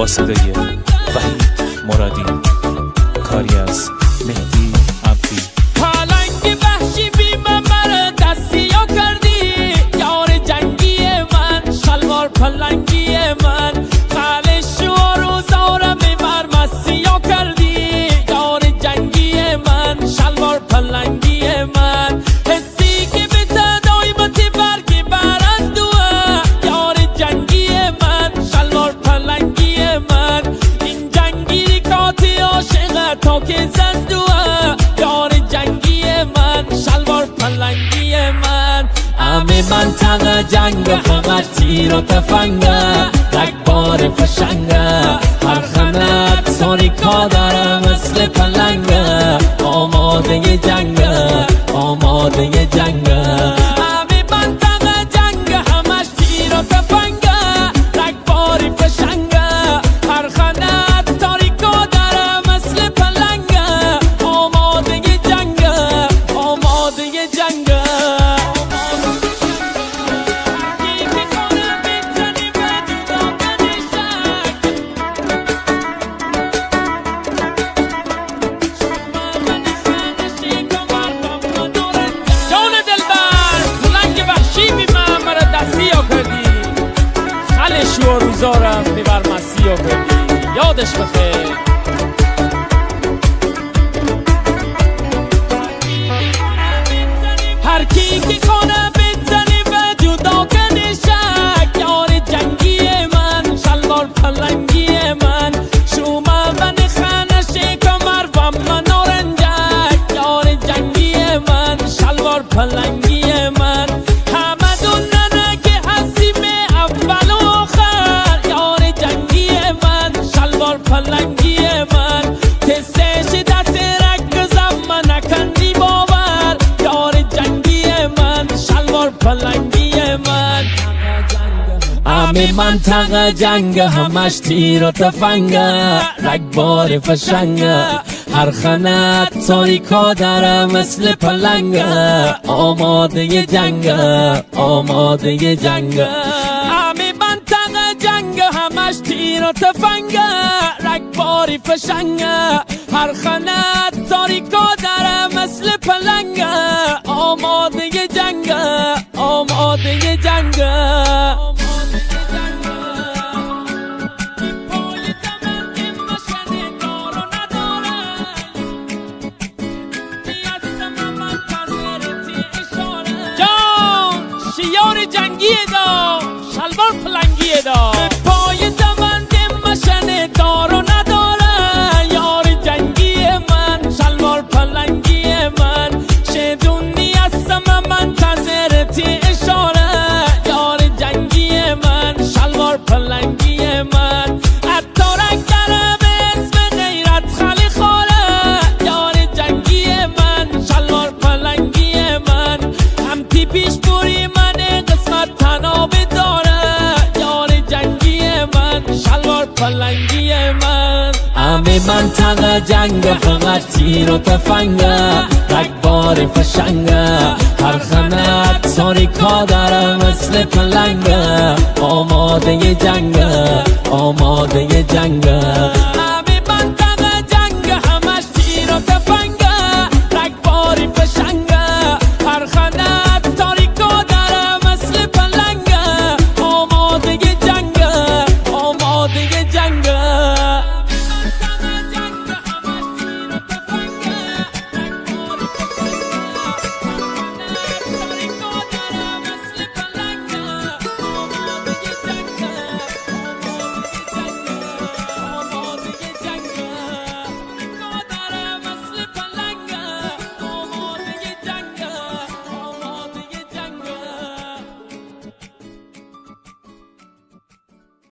با صدای وحید مرادی، کاری از مهدی عبدی. پلنگ وحشی بی من دستیا کردی، یار جنگی من، شلوار پلنگی من، خالش و روزارم بر مسیا کردی، یار جنگی من، شلوار پلنگی من، حسی که به تدایمتی برگی برندوه، یار جنگی من، شلوار پلنگی من، این جنگی کاتی عاشق تا که زندوه، یار جنگی من، شلوار پلنگی من. همه منطقه جنگ فقط تیر و تفنگه، رگبار فشنگه، هر خنت ساریکا داره مثل پلنگه، آماده جنگه، آماده جنگه. همه منطقه جنگ همش تیر و تفنگه، رگبار فشنگه، هر خنت تاریکا داره مثل پلنگه، آماده جنگه، آماده جنگه. و روزارم ببر مسیح کردی، یادش بخیر. هر کی که کنه بزنی به جدا کنشک، یار جنگی من، شلوار پلنگی من، شومه من خانش کمر و من آرنجک، یار جنگی من، شلوار پلنگی من. همه دوننه که هستیم اول و پلنگی من، تستش دست رکزم من نکندی باور، یار جنگی من، شلوار پلنگی من. همه منطقه جنگ همش تیر و تفنگه، رگبار فشنگه، هر خنت تاریکا داره مثل پلنگه، آماده جنگه، آماده جنگه. همه منطقه جنگ همش تیر و تفنگه، رگباری فشنگه، هر خنت تاریکا داره مثل پلنگه، آماده جنگه، آماده جنگه. شیار جنگی دا، شلوار پلنگی دا، پای دمند مشن دار و نداره، یار جنگی من، شلوار پلنگی من، شدونی هستم منتظرتی اشاره، یار جنگی من، شلوار پلنگی من. اتارک داره به اسم غیرت خالی خوره، یار جنگی من، شلوار پلنگی من، همتی پیش بوری من قسمت تناب داره، یار جنگی من، شلوار پلنگی من. همه منطقه جنگ فقط تیر و تفنگه، رگبار فشنگه، هر خنت ساریکا داره مثل پلنگه، آماده جنگه، آماده جنگه.